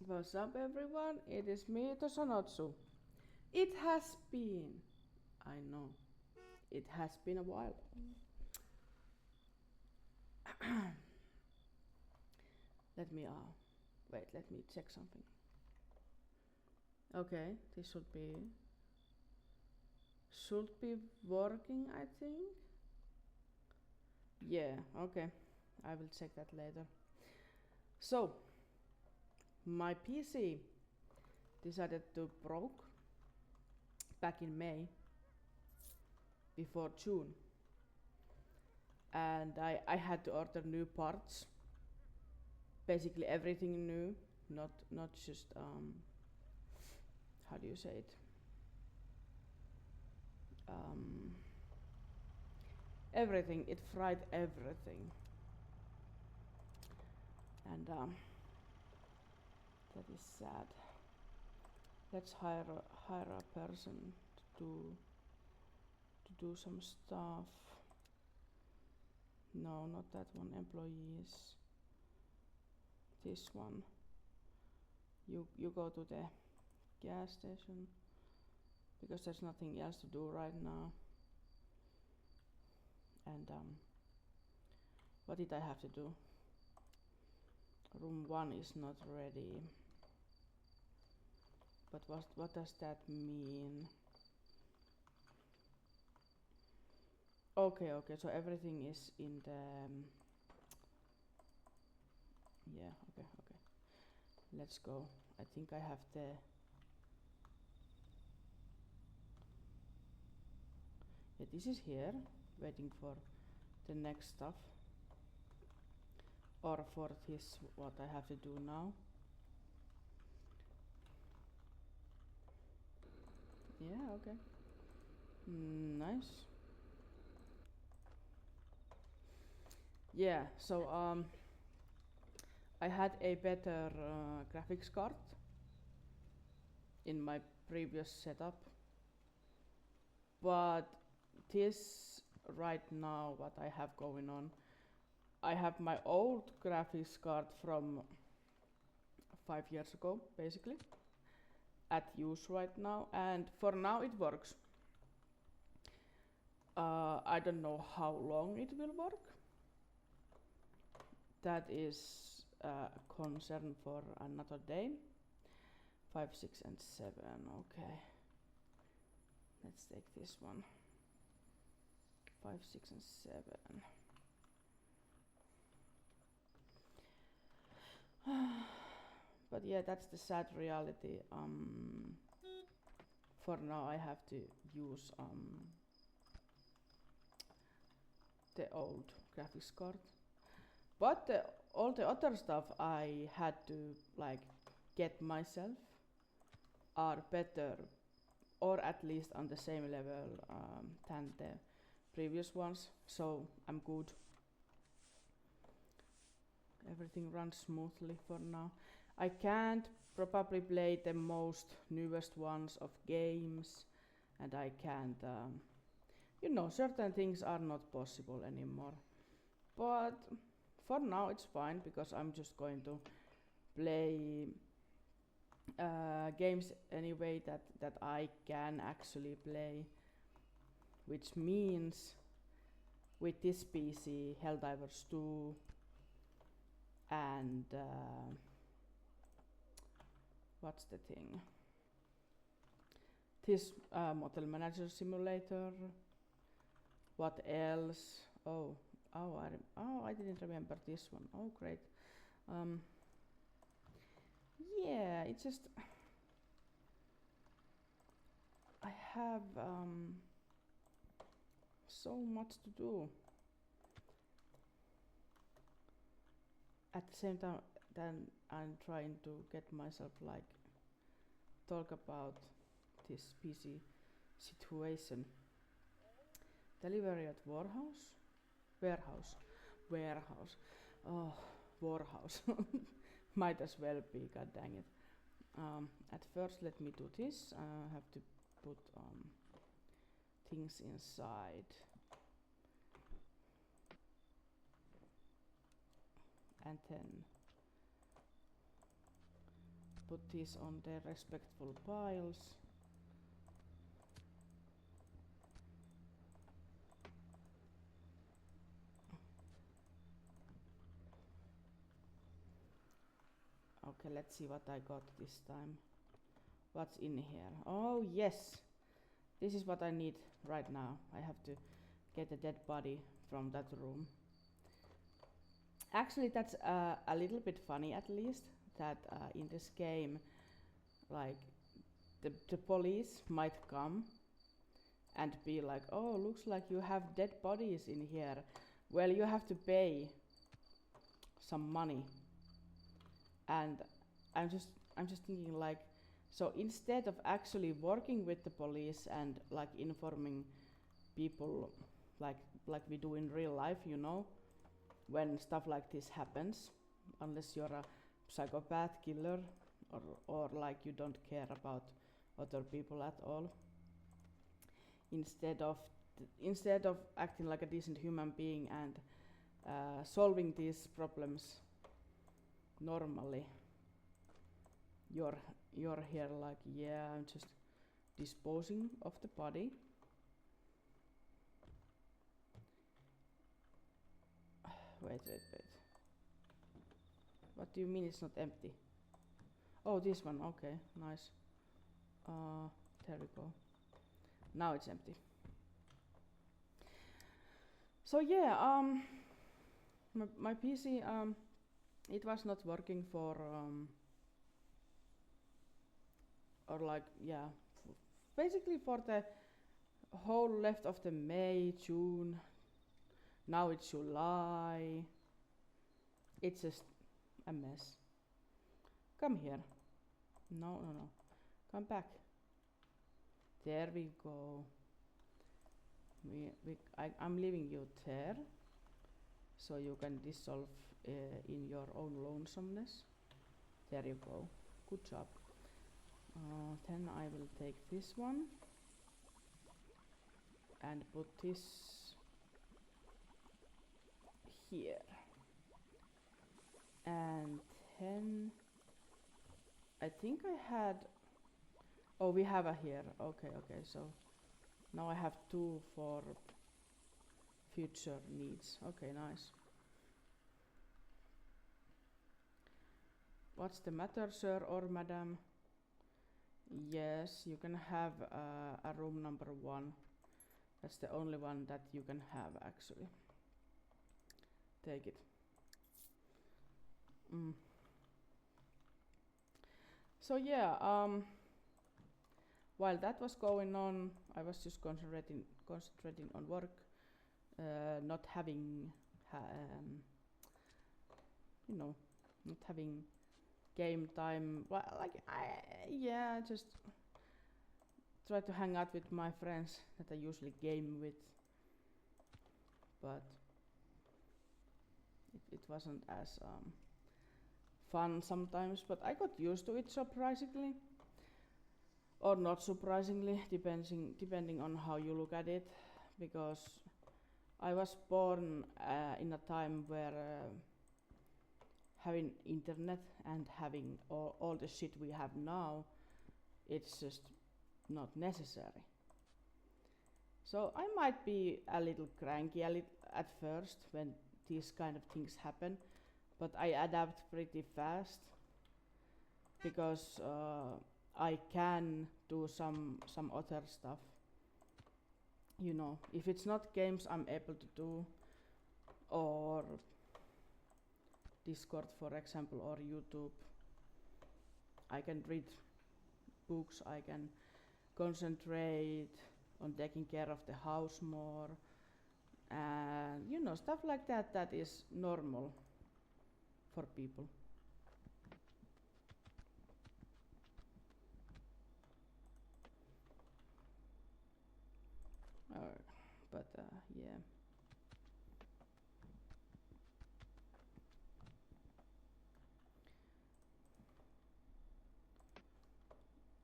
What's up, everyone? It is me, Tosanotsu. It has been, I know, it has been a while. let me check something. Okay, this should be working, I think. Yeah, okay, I will check that later. So, my PC decided to broke back in May, before June, and I had to order new parts, basically everything new, not just how do you say it, everything. It fried everything, and that is sad. Let's hire a person to do some stuff. No, not that one. Employees. This one. You go to the gas station because there's nothing else to do right now. And what did I have to do? Room 1 is not ready. But what does that mean? Okay, so everything is in the yeah, okay. Let's go. I think I have the this is here, waiting for the next stuff, or for this what I have to do now. Yeah, okay. Nice. Yeah, so I had a better graphics card in my previous setup, but this right now what I have going on, I have my old graphics card from 5 years ago, basically, at use right now, and for now it works. I don't know how long it will work. That is a concern for another day. 5, 6, and 7. Okay. Let's take this one. 5, 6, and 7. But yeah, that's the sad reality. For now, I have to use the old graphics card. But all the other stuff I had to get myself are better, or at least on the same level than the previous ones. So I'm good. Everything runs smoothly for now. I can't probably play the most newest ones of games, and I can't, certain things are not possible anymore. But for now it's fine, because I'm just going to play games anyway that I can actually play, which means with this PC, Helldivers 2 and what's the thing? This Model Manager Simulator. What else? I didn't remember this one. Oh, great. Yeah, it's just I have so much to do. At the same time, then I'm trying to get myself talk about this PC situation. Delivery at warehouse. Oh, warehouse. Might as well be, god dang it. At first, let me do this. I have to put things inside. And then put these on their respectful piles. Okay, let's see what I got this time. What's in here? Oh yes, this is what I need right now. I have to get a dead body from that room. Actually, that's a little bit funny, at least, that in this game, like, the police might come and be like, oh, looks like you have dead bodies in here. Well, you have to pay some money. And I'm just thinking, like, so instead of actually working with the police and like informing people like we do in real life, you know, when stuff like this happens, unless you're a psychopath killer or like you don't care about other people at all, instead of acting like a decent human being and solving these problems normally, you're here like, yeah, I'm just disposing of the body. Wait. What do you mean it's not empty? Oh, this one, okay, nice. There we go. Now it's empty. So yeah, my PC, it was not working for, or like, yeah, basically for the whole left of the May, June, now it's July. It's just a mess. Come here. No. Come back. There we go. I'm leaving you there, so you can dissolve in your own lonesomeness. There you go. Good job. Then I will take this one and put this here. And then I think I had, oh, we have a here. Okay, so now I have 2 for future needs. Okay, nice. What's the matter, sir or madam? Yes, you can have a room number 1. That's the only one that you can have, actually. Take it. So yeah, while that was going on, I was just concentrating on work, not having, you know, not having game time. Well, like I just try to hang out with my friends that I usually game with, but it wasn't as fun sometimes. But I got used to it, surprisingly, or not surprisingly, depending on how you look at it, because I was born in a time where having internet and having all the shit we have now, it's just not necessary. So I might be a little cranky at first when these kind of things happen, but I adapt pretty fast because I can do some other stuff. You know, if it's not games I'm able to do, or Discord for example, or YouTube, I can read books, I can concentrate on taking care of the house more, and you know, stuff like that, that is normal for people. But yeah.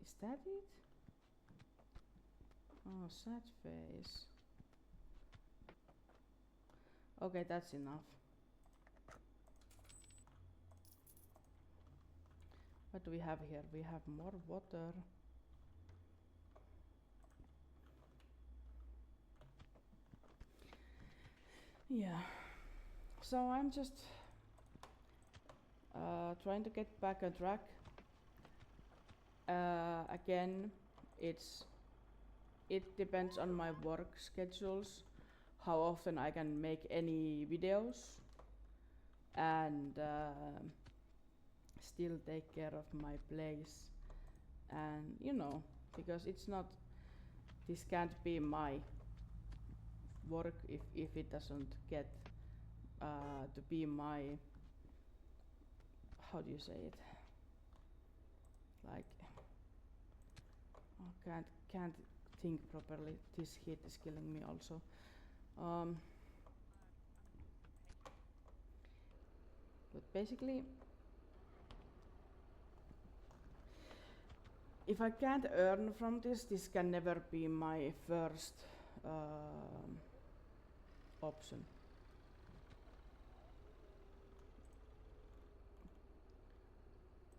Is that it? Oh, sad face. Okay, that's enough. What do we have here? We have more water. Yeah. So I'm just trying to get back on track. Again, it depends on my work schedules, how often I can make any videos, and still take care of my place. And you know, because it's not, this can't be my work if it doesn't get to be my, how do you say it, like, oh, can't think properly. This heat is killing me also. But basically, if I can't earn from this can never be my first option.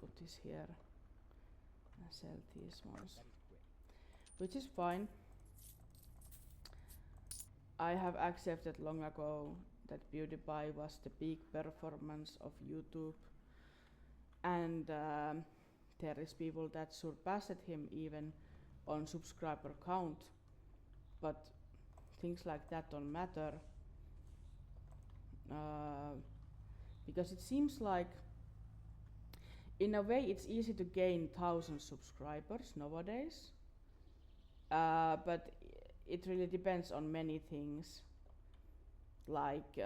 Put this here and sell these ones, which is fine. I have accepted long ago that PewDiePie was the peak performance of YouTube, and there is people that surpassed him even on subscriber count, but things like that don't matter, because it seems like in a way it's easy to gain 1,000 subscribers nowadays, but it really depends on many things, like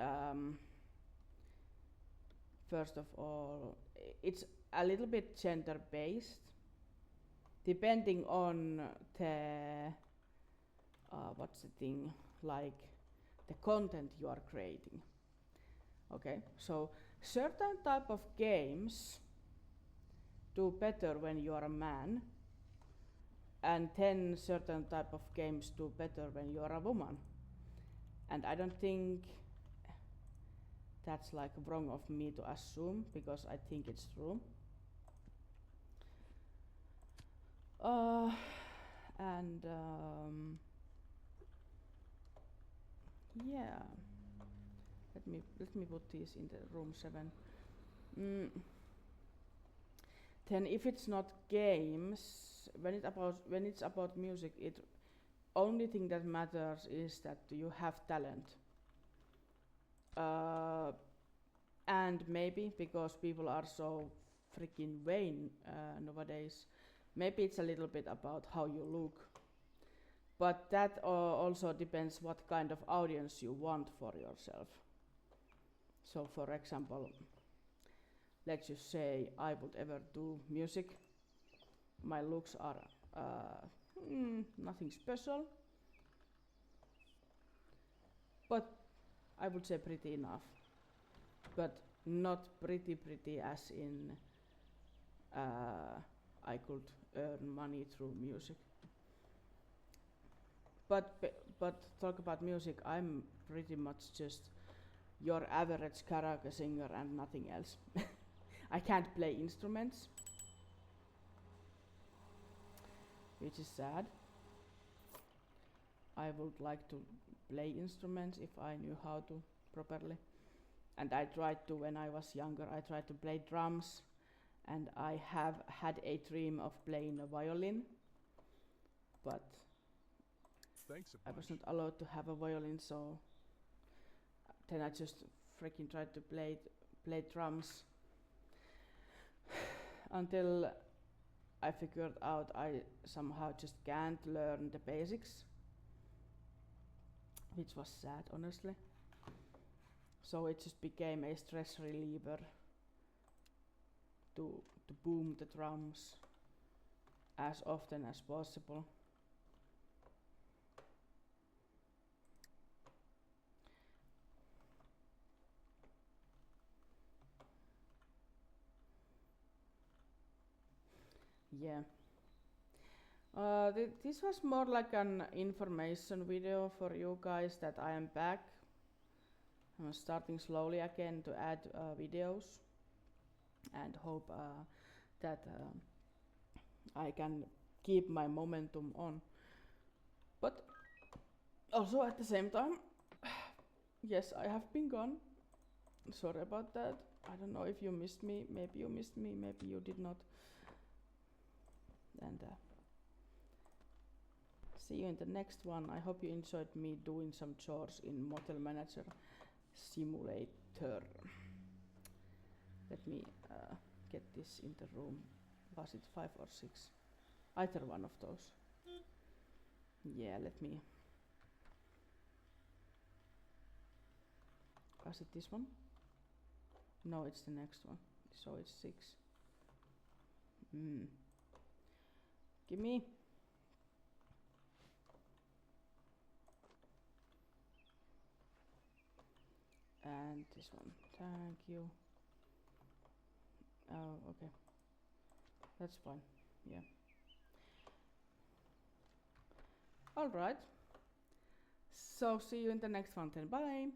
first of all, it's a little bit gender based, depending on the what's the thing, like the content you are creating. Okay, so certain type of games do better when you are a man, and then certain type of games do better when you are a woman. And I don't think that's like wrong of me to assume, because I think it's true. And yeah, let me put these in the room 7. Then if it's not games, when it's about music, it only thing that matters is that you have talent. And maybe because people are so freaking vain nowadays, maybe it's a little bit about how you look. But that also depends what kind of audience you want for yourself. So for example, let's just say I would ever do music. My looks are nothing special, but I would say pretty enough. But not pretty as in I could earn money through music. But talk about music, I'm pretty much just your average karaoke singer and nothing else. I can't play instruments, which is sad. I would like to play instruments if I knew how to properly. And I tried to when I was younger. I tried to play drums, and I have had a dream of playing a violin, but I was not allowed to have a violin, so then I just freaking tried to play drums until I figured out I somehow just can't learn the basics, which was sad, honestly. So it just became a stress reliever to boom the drums as often as possible. Yeah. This was more like an information video for you guys that I am back. I'm starting slowly again to add videos, and hope that I can keep my momentum on. But also at the same time, yes, I have been gone. Sorry about that. I don't know if you missed me. Maybe you missed me, maybe you did not. And see you in the next one. I hope you enjoyed me doing some chores in Motel Manager Simulator. Let me get this in the room. Was it 5 or 6? Either one of those. Yeah, let me. Was it this one? No, it's the next one. So it's 6. Gimme. And this one. Thank you. Oh, okay. That's fine. Yeah. Alright. So see you in the next one then. Bye.